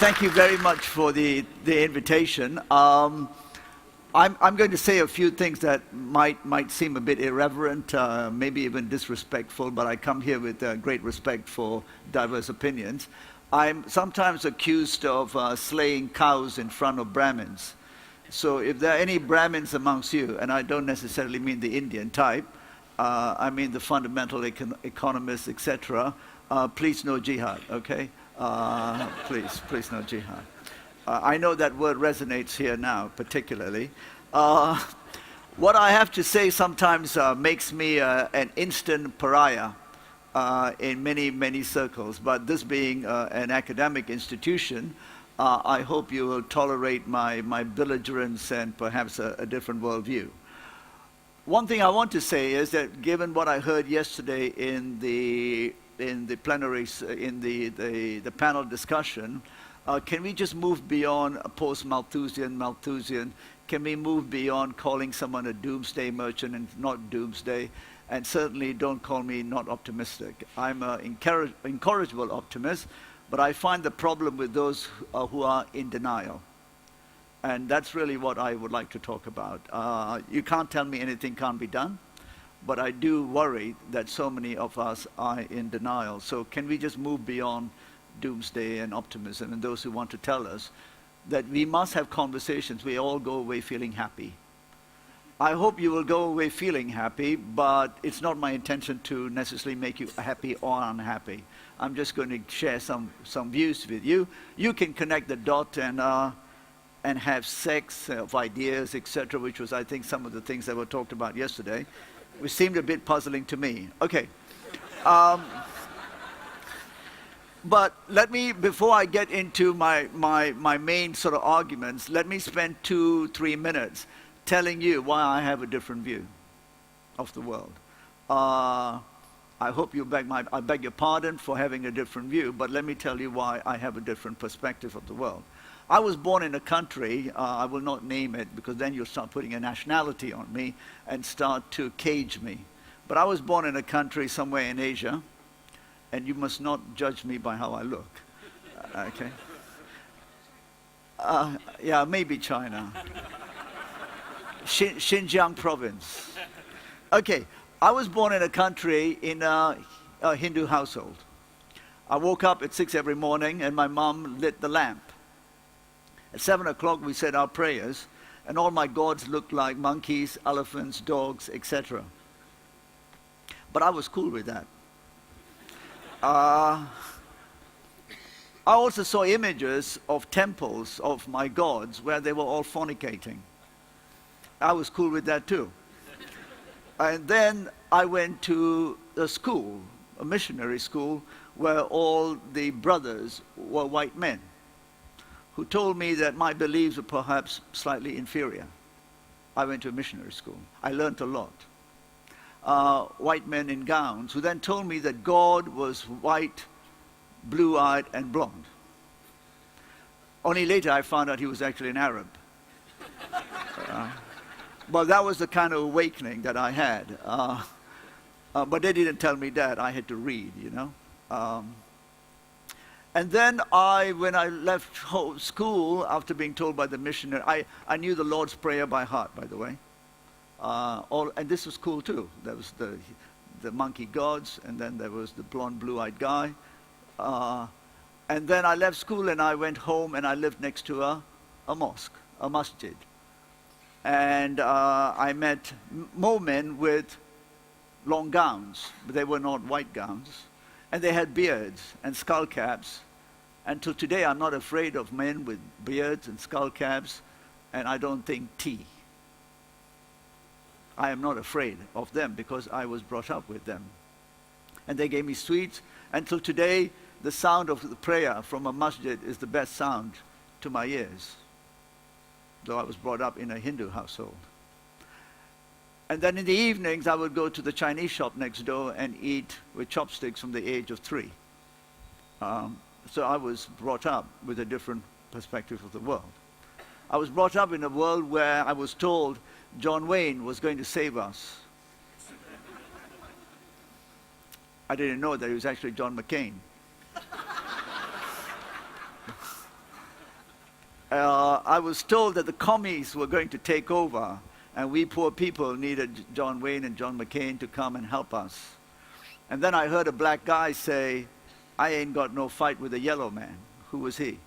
Thank you very much for the invitation. I'm going to say a few things that might seem a bit irreverent, maybe even disrespectful, but I come here with great respect for diverse opinions. I'm sometimes accused of slaying cows in front of Brahmins. So if there are any Brahmins amongst you, and I don't necessarily mean the Indian type, I mean the fundamental economists, etc., please no jihad, okay? Please no jihad. I know that word resonates here now, particularly. What I have to say sometimes makes me an instant pariah in many circles, but this being an academic institution, I hope you will tolerate my belligerence and perhaps a different worldview. One thing I want to say is that given what I heard yesterday in the plenary, in the panel discussion, can we just move beyond post-Malthusian? Can we move beyond calling someone a doomsday merchant and not doomsday? And certainly don't call me not optimistic. I'm an incorrigible optimist, but I find the problem with those who are in denial. And that's really what I would like to talk about. You can't tell me anything can't be done, but I do worry that so many of us are in denial. So can we just move beyond doomsday and optimism and those who want to tell us that we must have conversations, we all go away feeling happy. I hope you will go away feeling happy, but it's not my intention to necessarily make you happy or unhappy. I'm just going to share some views with you. You can connect the dot and have sex of ideas, etc., which was, I think, some of the things that were talked about yesterday, which seemed a bit puzzling to me. Okay. But let me, before I get into my main sort of arguments, let me spend 2-3 minutes telling you why I have a different view of the world. I hope I beg your pardon for having a different view, but let me tell you why I have a different perspective of the world. I was born in a country, I will not name it because then you'll start putting a nationality on me and start to cage me. But I was born in a country somewhere in Asia, and you must not judge me by how I look, okay? Yeah, maybe China. Xinjiang province. Okay, I was born in a country in a Hindu household. I woke up at 6 every morning and my mom lit the lamp. At 7 o'clock we said our prayers and all my gods looked like monkeys, elephants, dogs, etc. But I was cool with that. I also saw images of temples of my gods where they were all fornicating. I was cool with that too. And then I went to a school, a missionary school, where all the brothers were white men who told me that my beliefs were perhaps slightly inferior. I went to a missionary school. I learned a lot. White men in gowns who then told me that God was white, blue-eyed, and blonde. Only later I found out he was actually an Arab. But that was the kind of awakening that I had. But they didn't tell me that. I had to read, you know. And then when I left school, after being told by the missionary, I knew the Lord's Prayer by heart, by the way. And this was cool too. There was the monkey gods, and then there was the blonde, blue-eyed guy. And then I left school and I went home and I lived next to a mosque, a masjid. And I met more men with long gowns, but they were not white gowns. And they had beards and skull caps. And till today, I'm not afraid of men with beards and skull caps, and I don't think tea. I am not afraid of them because I was brought up with them. And they gave me sweets. Until today, the sound of the prayer from a masjid is the best sound to my ears, though I was brought up in a Hindu household. And then in the evenings, I would go to the Chinese shop next door and eat with chopsticks from the age of 3. So I was brought up with a different perspective of the world. I was brought up in a world where I was told John Wayne was going to save us. I didn't know that he was actually John McCain. I was told that the commies were going to take over, and we poor people needed John Wayne and John McCain to come and help us. And then I heard a black guy say, I ain't got no fight with a yellow man. Who was he?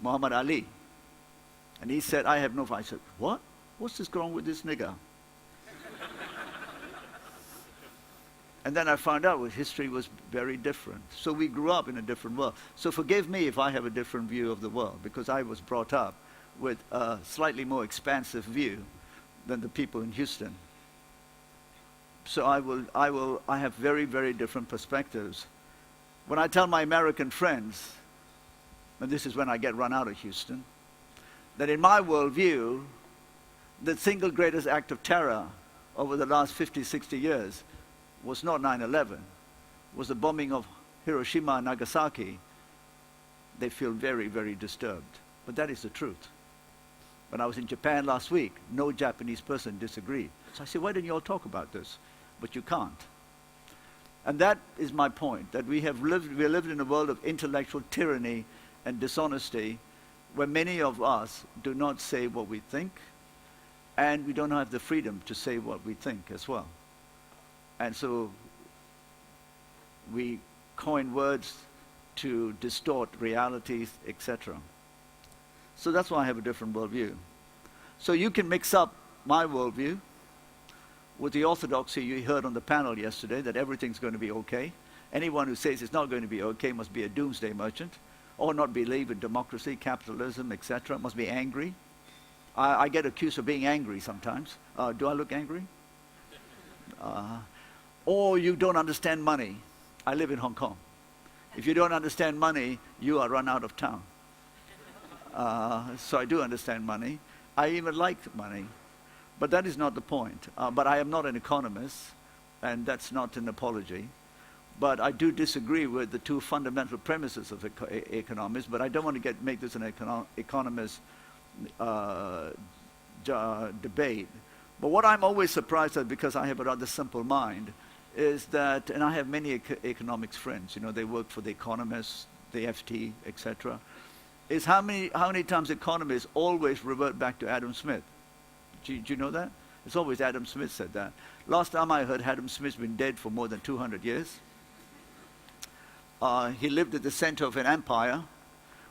Muhammad Ali. And he said, I have no fight. I said, what? What's this wrong with this nigger? And then I found out history was very different. So we grew up in a different world. So forgive me if I have a different view of the world, because I was brought up with a slightly more expansive view than the people in Houston. So I have very, very different perspectives. When I tell my American friends, and this is when I get run out of Houston, that in my worldview, the single greatest act of terror over the last 50, 60 years was not 9/11, was the bombing of Hiroshima and Nagasaki. They feel very, very disturbed. But that is the truth. When I was in Japan last week, no Japanese person disagreed. So I said, why didn't you all talk about this? But you can't. And that is my point, that we lived in a world of intellectual tyranny and dishonesty, where many of us do not say what we think, and we don't have the freedom to say what we think as well. And so we coin words to distort realities, etc. So that's why I have a different worldview. So you can mix up my worldview with the orthodoxy you heard on the panel yesterday, that everything's going to be okay. Anyone who says it's not going to be okay must be a doomsday merchant, or not believe in democracy, capitalism, etc., must be angry. I get accused of being angry sometimes. Do I look angry? Or you don't understand money. I live in Hong Kong. If you don't understand money, you are run out of town. So I do understand money. I even like money. But that is not the point. But I am not an economist, and that's not an apology. But I do disagree with the two fundamental premises of economics, but I don't want to make this an economist debate. But what I'm always surprised at, because I have a rather simple mind, is that, and I have many economics friends, you know, they work for the economists, the FT, etc., is how many times economists always revert back to Adam Smith. Do you know that? It's always Adam Smith said that. Last time I heard, Adam Smith's been dead for more than 200 years. He lived at the center of an empire,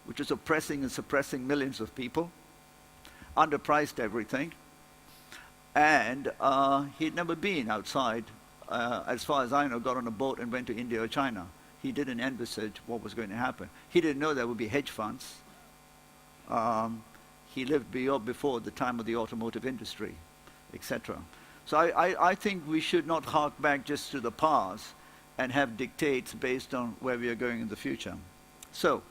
which was oppressing and suppressing millions of people, underpriced everything, and he'd never been outside. As far as I know, got on a boat and went to India or China. He didn't envisage what was going to happen. He didn't know there would be hedge funds. He lived before the time of the automotive industry, etc. So I think we should not hark back just to the past and have dictates based on where we are going in the future. So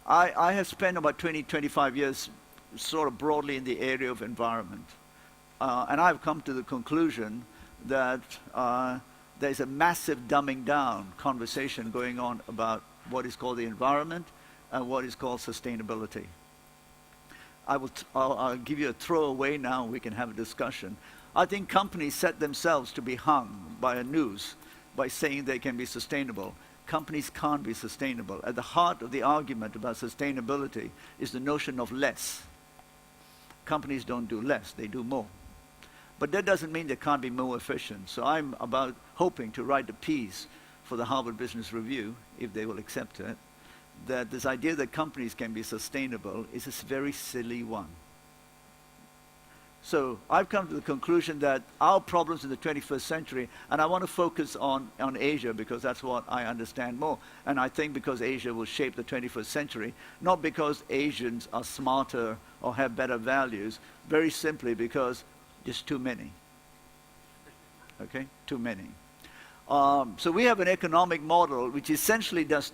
I have spent about 20, 25 years sort of broadly in the area of environment. And I've come to the conclusion that there's a massive dumbing down conversation going on about what is called the environment and what is called sustainability. I'll give you a throwaway now, we can have a discussion. I think companies set themselves to be hung by a noose by saying they can be sustainable. Companies can't be sustainable. At the heart of the argument about sustainability is the notion of less. Companies don't do less, they do more. But that doesn't mean they can't be more efficient. So I'm about hoping to write a piece for the Harvard Business Review, if they will accept it, that this idea that companies can be sustainable is a very silly one. So I've come to the conclusion that our problems in the 21st century, and I want to focus on Asia because that's what I understand more. And I think because Asia will shape the 21st century, not because Asians are smarter or have better values, very simply because there's too many. Okay? Too many. So we have an economic model which essentially does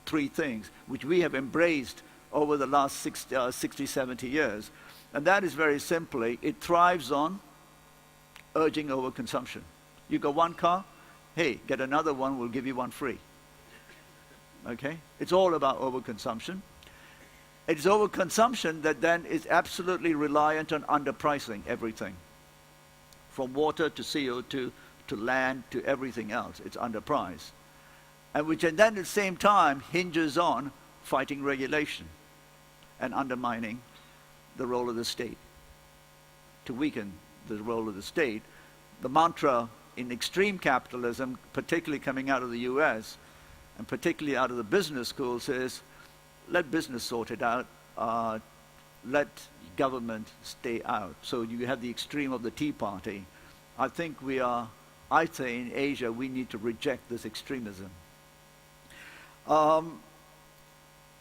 three things, which we have embraced over the last 60, 70 years. And that is very simply, it thrives on urging overconsumption. You got one car, hey, get another one, we'll give you one free. Okay? It's all about overconsumption. It's overconsumption that then is absolutely reliant on underpricing everything. From water to CO2 to land to everything else, it's underpriced. And which then at the same time hinges on fighting regulation. and undermining the role of the state, to weaken the role of the state. The mantra in extreme capitalism, particularly coming out of the US, and particularly out of the business schools, is let business sort it out, let government stay out. So you have the extreme of the Tea Party. I think I say in Asia, we need to reject this extremism.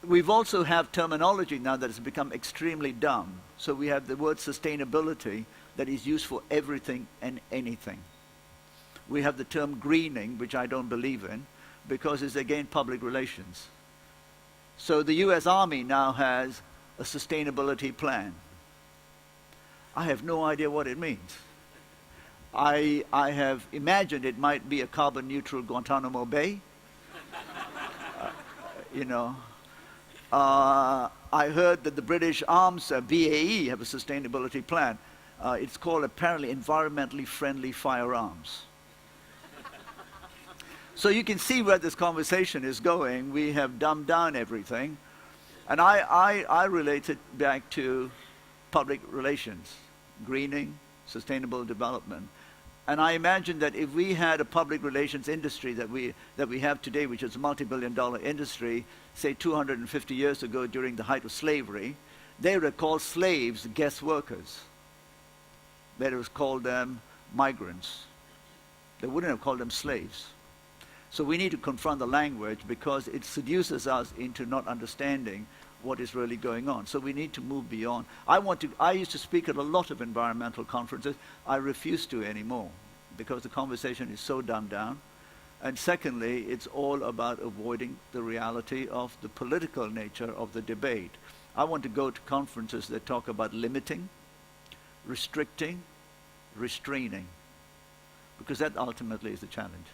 We've also have terminology now that has become extremely dumb. So we have the word sustainability that is used for everything and anything. We have the term greening, which I don't believe in, because it's again public relations. So the US Army now has a sustainability plan. I have no idea what it means. I have imagined it might be a carbon neutral Guantanamo Bay. You know, I heard that the British Arms, BAE, have a sustainability plan. It's called apparently environmentally friendly firearms. So you can see where this conversation is going. We have dumbed down everything. And I relate it back to public relations, greening, sustainable development. And I imagine that if we had a public relations industry that we have today, which is a multi-billion-dollar industry, say 250 years ago during the height of slavery, they would have called slaves guest workers. They would have called them migrants. They wouldn't have called them slaves. So we need to confront the language because it seduces us into not understanding what is really going on. So we need to move beyond. I used to speak at a lot of environmental conferences. I refuse to anymore because the conversation is so dumbed down. And secondly, it's all about avoiding the reality of the political nature of the debate. I want to go to conferences that talk about limiting, restricting, restraining, because that ultimately is the challenge.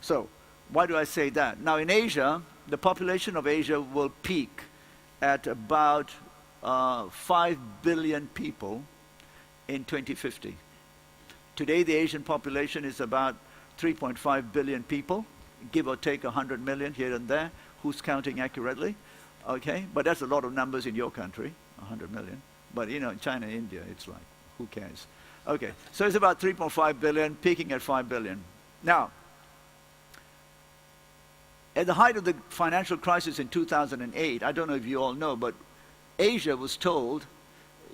So, why do I say that? Now in Asia, the population of Asia will peak at about 5 billion people in 2050. Today the Asian population is about 3.5 billion people, give or take 100 million here and there. Who's counting accurately? Okay, but that's a lot of numbers in your country, 100 million. But you know, in China, India, it's like, who cares? Okay, so it's about 3.5 billion, peaking at 5 billion. Now, at the height of the financial crisis in 2008, I don't know if you all know, but Asia was told,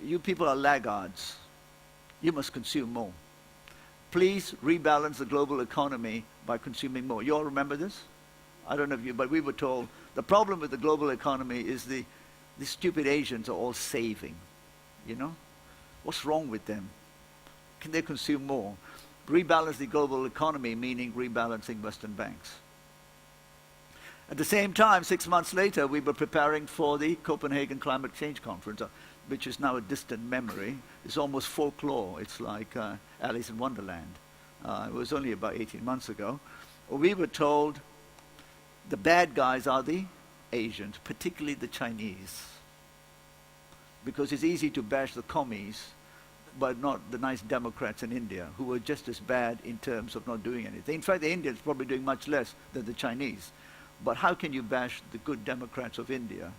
you people are laggards. You must consume more. Please rebalance the global economy by consuming more. You all remember this? I don't know if you, but we were told the problem with the global economy is the stupid Asians are all saving. You know? What's wrong with them? Can they consume more? Rebalance the global economy, meaning rebalancing Western banks. At the same time, 6 months later, we were preparing for the Copenhagen Climate Change Conference, which is now a distant memory. It's almost folklore. It's like Alice in Wonderland. It was only about 18 months ago. We were told the bad guys are the Asians, particularly the Chinese, because it's easy to bash the commies, but not the nice Democrats in India, who were just as bad in terms of not doing anything. In fact, the Indians probably doing much less than the Chinese. But how can you bash the good Democrats of India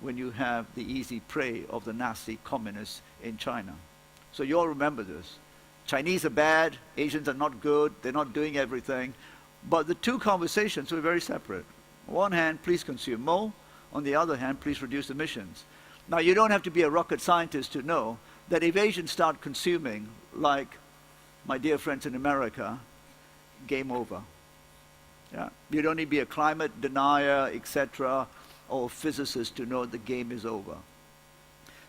when you have the easy prey of the nasty communists in China? So you all remember this. Chinese are bad, Asians are not good, they're not doing everything. But the two conversations were very separate. On one hand, please consume more. On the other hand, please reduce emissions. Now, you don't have to be a rocket scientist to know that if Asians start consuming, like my dear friends in America, game over. Yeah. You don't need to be a climate denier, etc., or physicist to know the game is over.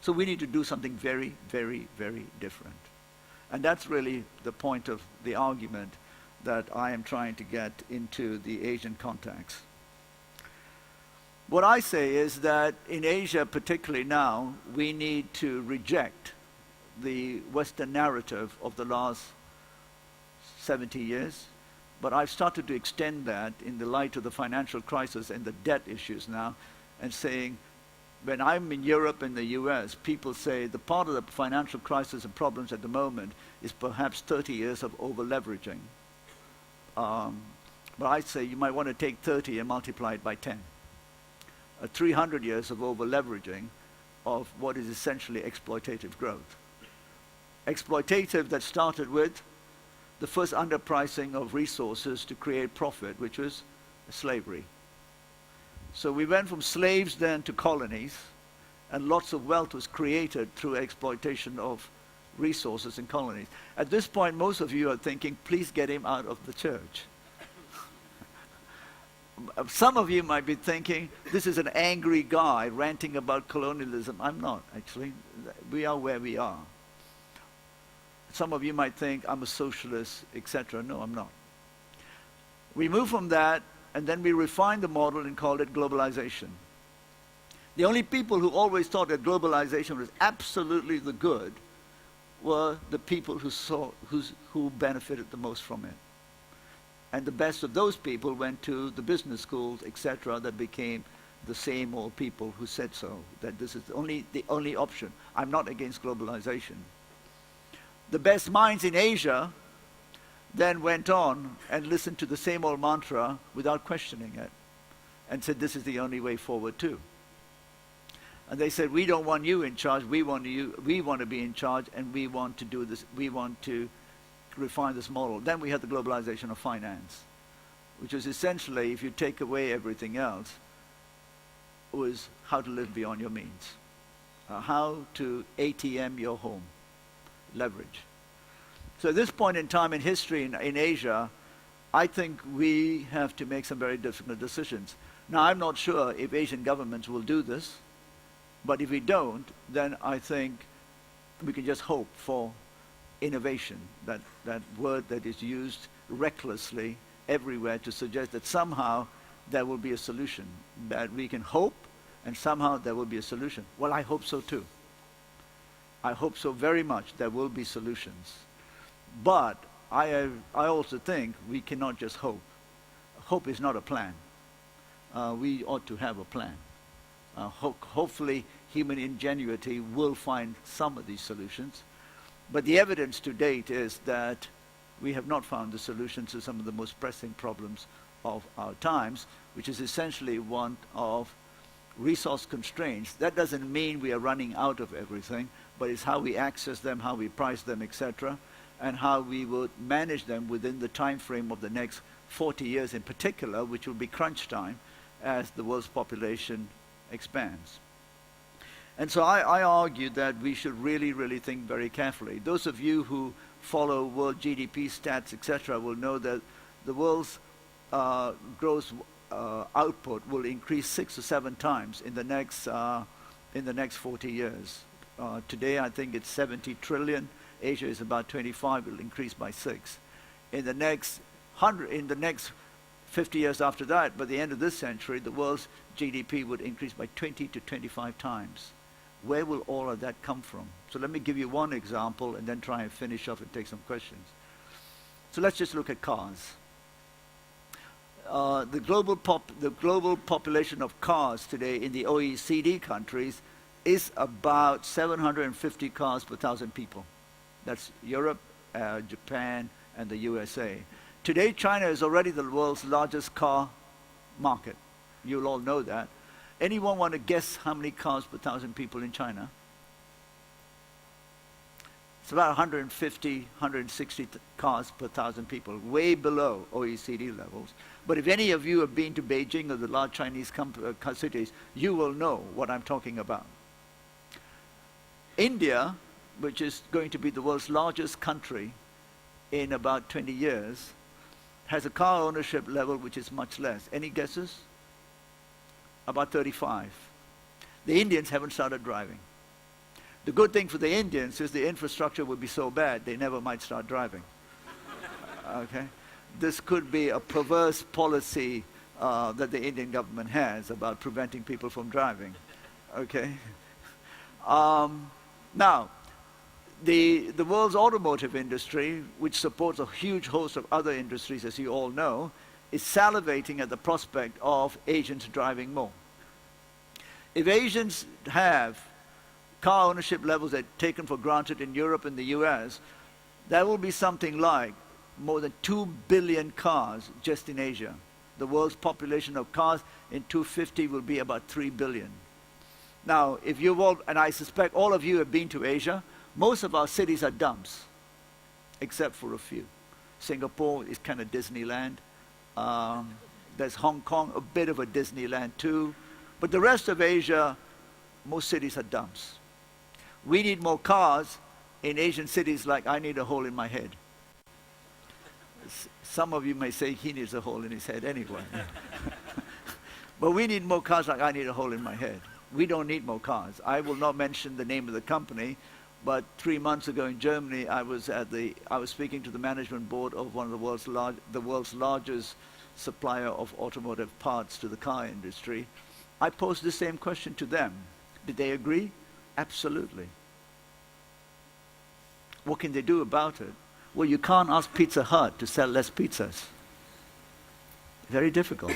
So we need to do something very, very, very different. And that's really the point of the argument that I am trying to get into the Asian context. What I say is that in Asia, particularly now, we need to reject the Western narrative of the last 70 years. But I've started to extend that in the light of the financial crisis and the debt issues now, and saying, when I'm in Europe and the US, people say the part of the financial crisis and problems at the moment is perhaps 30 years of over-leveraging. But I say you might want to take 30 and multiply it by 10. 300 years of over-leveraging of what is essentially exploitative growth. Exploitative that started with the first underpricing of resources to create profit, which was slavery. So we went from slaves then to colonies, and lots of wealth was created through exploitation of resources in colonies. At this point, most of you are thinking, please get him out of the church. Some of you might be thinking, this is an angry guy ranting about colonialism. I'm not, actually. We are where we are. Some of you might think, I'm a socialist, etc. No, I'm not. We move from that, and then we refined the model and called it globalization. The only people who always thought that globalization was absolutely the good were the people who benefited the most from it. And the best of those people went to the business schools, etc., that became the same old people who said so, that this is the only option. I'm not against globalization. The best minds in Asia then went on and listened to the same old mantra without questioning it and said, this is the only way forward too. And they said, we don't want you in charge, we want to be in charge, and we want to do this, we want to refine this model. Then we had the globalization of finance, which is essentially, if you take away everything else, was how to live beyond your means, how to ATM your home, leverage. So at this point in time in history in Asia, I think we have to make some very difficult decisions. Now, I'm not sure if Asian governments will do this, but if we don't, then I think we can just hope for innovation, that word that is used recklessly everywhere to suggest that somehow there will be a solution, that we can hope and somehow there will be a solution. Well, I hope so too. I hope so very much there will be solutions. But I also think we cannot just hope. Hope is not a plan. We ought to have a plan. Hopefully human ingenuity will find some of these solutions. But the evidence to date is that we have not found the solutions to some of the most pressing problems of our times, which is essentially one of resource constraints. That doesn't mean we are running out of everything, but it's how we access them, how we price them, etc., and how we would manage them within the time frame of the next 40 years in particular, which will be crunch time as the world's population expands. And so I argue that we should really, really think very carefully. Those of you who follow world GDP stats, etc., will know that the world's gross output will increase 6 or 7 times in the next 40 years. Today, I think it's 70 trillion. Asia is about 25. It will increase by 6. In the next 50 years after that, by the end of this century, the world's GDP would increase by 20 to 25 times. Where will all of that come from? So let me give you one example and then try and finish off and take some questions. So let's just look at cars. The global population of cars today in the OECD countries is about 750 cars per 1,000 people. That's Europe, Japan, and the USA. Today, China is already the world's largest car market. You'll all know that. Anyone want to guess how many cars per 1,000 people in China? It's about 150, 160 cars per 1,000 people, way below OECD levels. But if any of you have been to Beijing or the large Chinese cities, you will know what I'm talking about. India, which is going to be the world's largest country in about 20 years, has a car ownership level which is much less. Any guesses? About 35. The Indians haven't started driving. The good thing for the Indians is the infrastructure would be so bad they never might start driving. Okay? This could be a perverse policy that the Indian government has about preventing people from driving. Okay? Now, the world's automotive industry, which supports a huge host of other industries, as you all know, is salivating at the prospect of Asians driving more. If Asians have car ownership levels that are taken for granted in Europe and the US, there will be something like more than 2 billion cars just in Asia. The world's population of cars in 2050 will be about 3 billion. Now, if you've all, and I suspect all of you have been to Asia, most of our cities are dumps, except for a few. Singapore is kind of Disneyland. There's Hong Kong, a bit of a Disneyland too. But the rest of Asia, most cities are dumps. We need more cars in Asian cities like I need a hole in my head. Some of you may say he needs a hole in his head anyway. But we need more cars like I need a hole in my head. We don't need more cars. I will not mention the name of the company, but 3 months ago in Germany, I was speaking to the management board of one of the world's largest supplier of automotive parts to the car industry. I posed the same question to them. Did they agree? Absolutely. What can they do about it? Well, you can't ask Pizza Hut to sell less pizzas. Very difficult.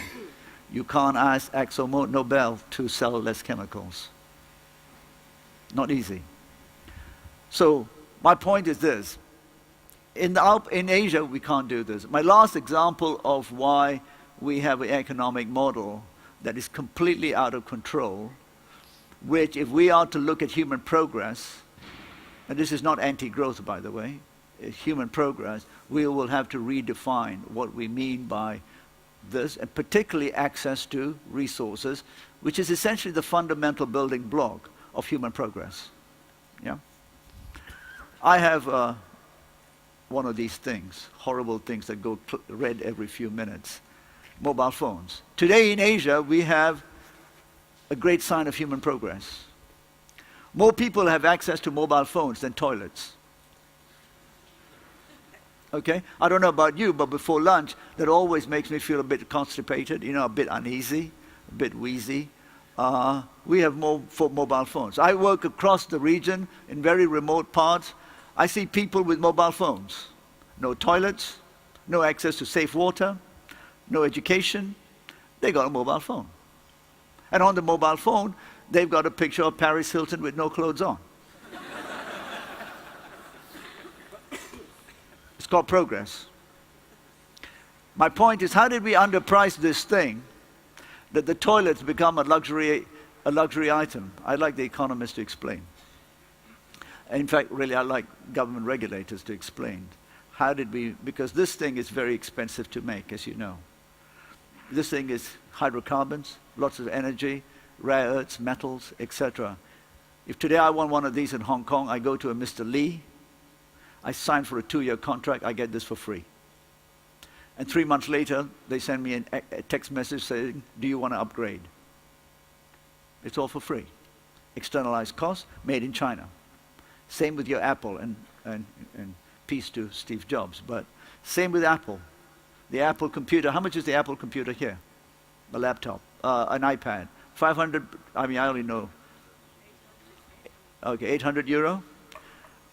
You can't ask ExxonMobil to sell less chemicals. Not easy. So my point is this. In Asia, we can't do this. My last example of why we have an economic model that is completely out of control, which if we are to look at human progress, and this is not anti-growth, by the way, it's human progress, we will have to redefine what we mean by this, and particularly access to resources, which is essentially the fundamental building block of human progress. Yeah? I have one of these things, horrible things that go red every few minutes. Mobile phones. Today in Asia, we have a great sign of human progress. More people have access to mobile phones than toilets. Okay? I don't know about you, but before lunch, that always makes me feel a bit constipated, a bit uneasy, a bit wheezy. We have more mobile phones. I work across the region in very remote parts. I see people with mobile phones. No toilets, no access to safe water, no education. They got a mobile phone. And on the mobile phone, they've got a picture of Paris Hilton with no clothes on. It's called progress. My point is, how did we underprice this thing that the toilets become a luxury item? I'd like the economists to explain. In fact, really, I'd like government regulators to explain. How did we, because this thing is very expensive to make, as you know. This thing is hydrocarbons, lots of energy, rare earths, metals, etc. If today I want one of these in Hong Kong, I go to a Mr. Lee, I sign for a 2-year contract, I get this for free. And 3 months later, they send me a text message saying, do you want to upgrade? It's all for free. Externalized cost, made in China. Same with your Apple, and peace to Steve Jobs, but same with Apple. The Apple computer, how much is the Apple computer here? A laptop, an iPad. 500, I only know. Okay, 800 euro?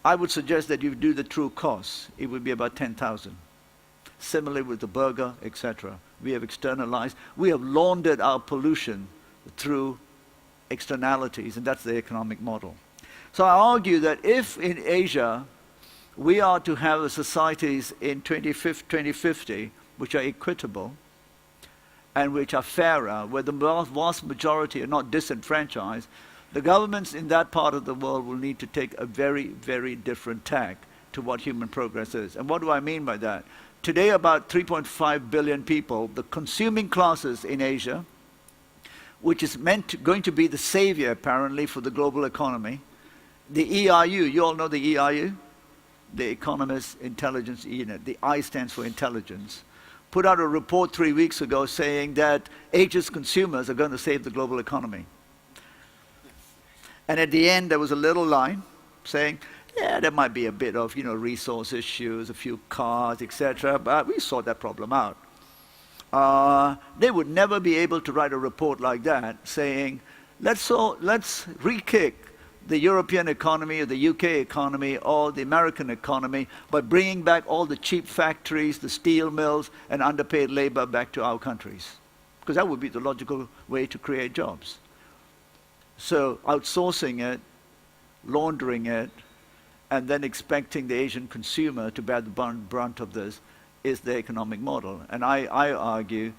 I would suggest that you do the true cost. It would be about 10,000. Similarly with the burger, etc. We have externalized, we have laundered our pollution through externalities, and that's the economic model. So I argue that if in Asia we are to have societies in 2050 which are equitable and which are fairer, where the vast majority are not disenfranchised, the governments in that part of the world will need to take a very, very different tack to what human progress is. And what do I mean by that? Today, about 3.5 billion people, the consuming classes in Asia, which is going to be the savior, apparently, for the global economy. The EIU, you all know the EIU? The Economist Intelligence Unit. The I stands for intelligence. Put out a report 3 weeks ago saying that Asia's consumers are going to save the global economy. And at the end, there was a little line saying, yeah, there might be a bit of, resource issues, a few cars, etc., but we sort that problem out. They would never be able to write a report like that saying, let's re-kick the European economy or the UK economy or the American economy by bringing back all the cheap factories, the steel mills, and underpaid labor back to our countries. Because that would be the logical way to create jobs. So outsourcing it, laundering it, and then expecting the Asian consumer to bear the brunt of this is the economic model. And I argue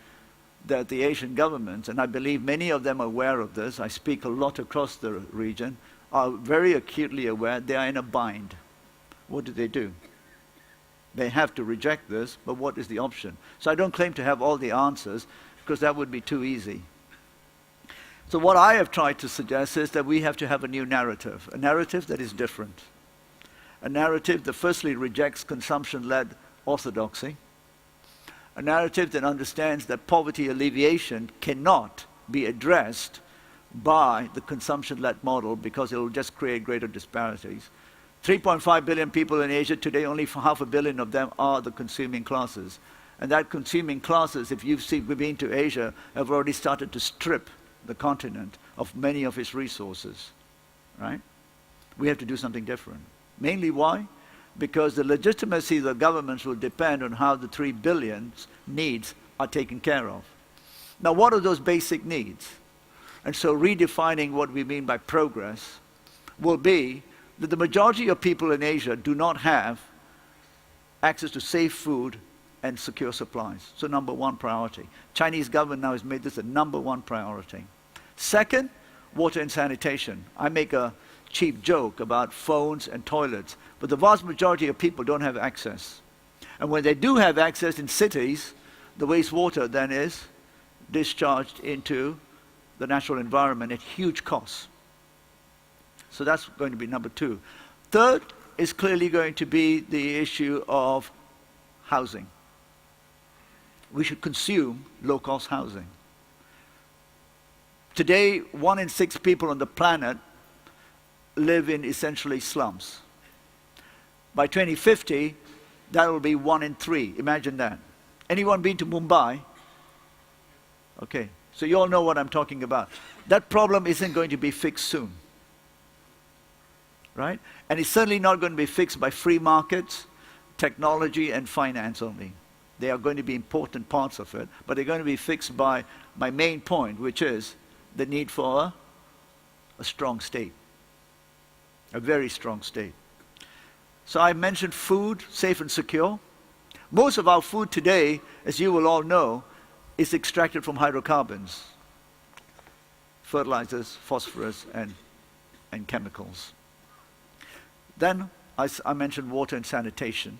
that the Asian governments, and I believe many of them are aware of this, I speak a lot across the region, are very acutely aware they are in a bind. What do? They have to reject this, but what is the option? So I don't claim to have all the answers, because that would be too easy. So what I have tried to suggest is that we have to have a new narrative, a narrative that is different. A narrative that firstly rejects consumption-led orthodoxy, a narrative that understands that poverty alleviation cannot be addressed by the consumption-led model because it will just create greater disparities. 3.5 billion people in Asia today, only 500 million of them are the consuming classes. And that consuming classes, if you've been to Asia, have already started to strip the continent of many of its resources, right? We have to do something different. Mainly why? Because the legitimacy of the governments will depend on how the 3 billion needs are taken care of. Now, what are those basic needs? And so redefining what we mean by progress will be that the majority of people in Asia do not have access to safe food and secure supplies. So number one priority. Chinese government now has made this a number one priority. Second, water and sanitation. I make a cheap joke about phones and toilets, but the vast majority of people don't have access. And when they do have access in cities, the wastewater then is discharged into the natural environment at huge costs. So that's going to be number two. Third is clearly going to be the issue of housing. We should consume low-cost housing. Today, 1 in 6 people on the planet live in essentially slums. By 2050, that will be 1 in 3. Imagine that. Anyone been to Mumbai? Okay, so you all know what I'm talking about. That problem isn't going to be fixed soon. Right? And it's certainly not going to be fixed by free markets, technology, and finance only. They are going to be important parts of it, but they're going to be fixed by my main point, which is the need for a strong state, a very strong state. So I mentioned food, safe and secure. Most of our food today, as you will all know, is extracted from hydrocarbons, fertilizers, phosphorus, and chemicals. Then I mentioned water and sanitation,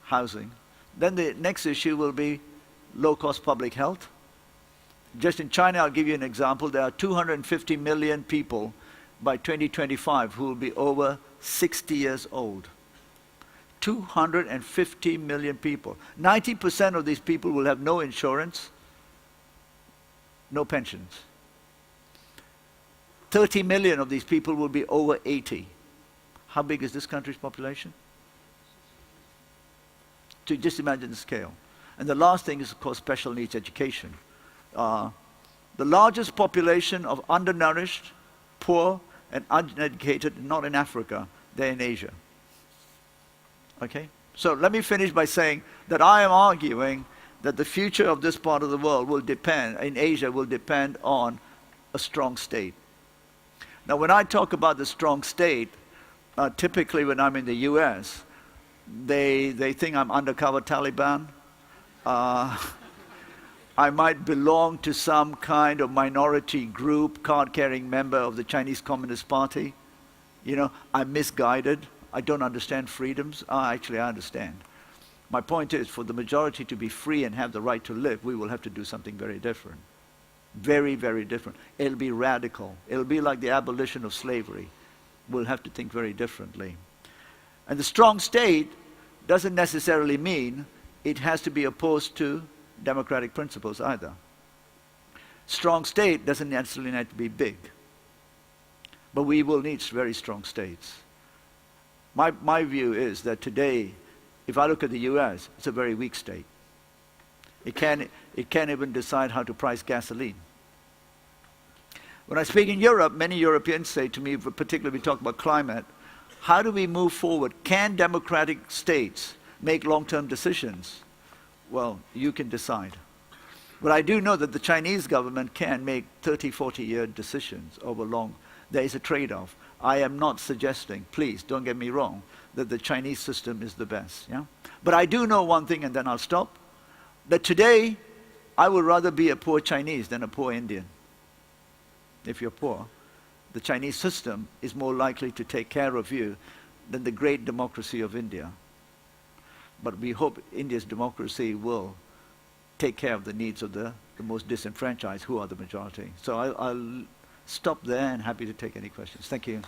housing. Then the next issue will be low-cost public health. Just in China, I'll give you an example. There are 250 million people by 2025 who will be over 60 years old. 250 million people. 90% of these people will have no insurance, no pensions. 30 million of these people will be over 80. How big is this country's population? To just imagine the scale. And the last thing is, of course, special needs education. The largest population of undernourished, poor, and uneducated, not in Africa, they're in Asia. Okay? So let me finish by saying that I am arguing that the future of this part of the world will depend, in Asia, will depend on a strong state. Now, when I talk about the strong state, typically when I'm in the US, they think I'm undercover Taliban. I might belong to some kind of minority group, card-carrying member of the Chinese Communist Party. You know, I'm misguided. I don't understand freedoms. Actually, I understand. My point is, for the majority to be free and have the right to live, we will have to do something very different. Very, very different. It'll be radical. It'll be like the abolition of slavery. We'll have to think very differently. And the strong state doesn't necessarily mean it has to be opposed to democratic principles either. Strong state doesn't necessarily need to be big. But we will need very strong states. My view is that today, if I look at the US, it's a very weak state. It can't even decide how to price gasoline. When I speak in Europe, many Europeans say to me, particularly we talk about climate, how do we move forward? Can democratic states make long-term decisions? Well, you can decide. But I do know that the Chinese government can make 30, 40-year decisions over long. There is a trade-off. I am not suggesting, please don't get me wrong, that the Chinese system is the best. Yeah? But I do know one thing, and then I'll stop, that today I would rather be a poor Chinese than a poor Indian. If you're poor, the Chinese system is more likely to take care of you than the great democracy of India. But we hope India's democracy will take care of the needs of the most disenfranchised, who are the majority. So I'll stop there and happy to take any questions. Thank you.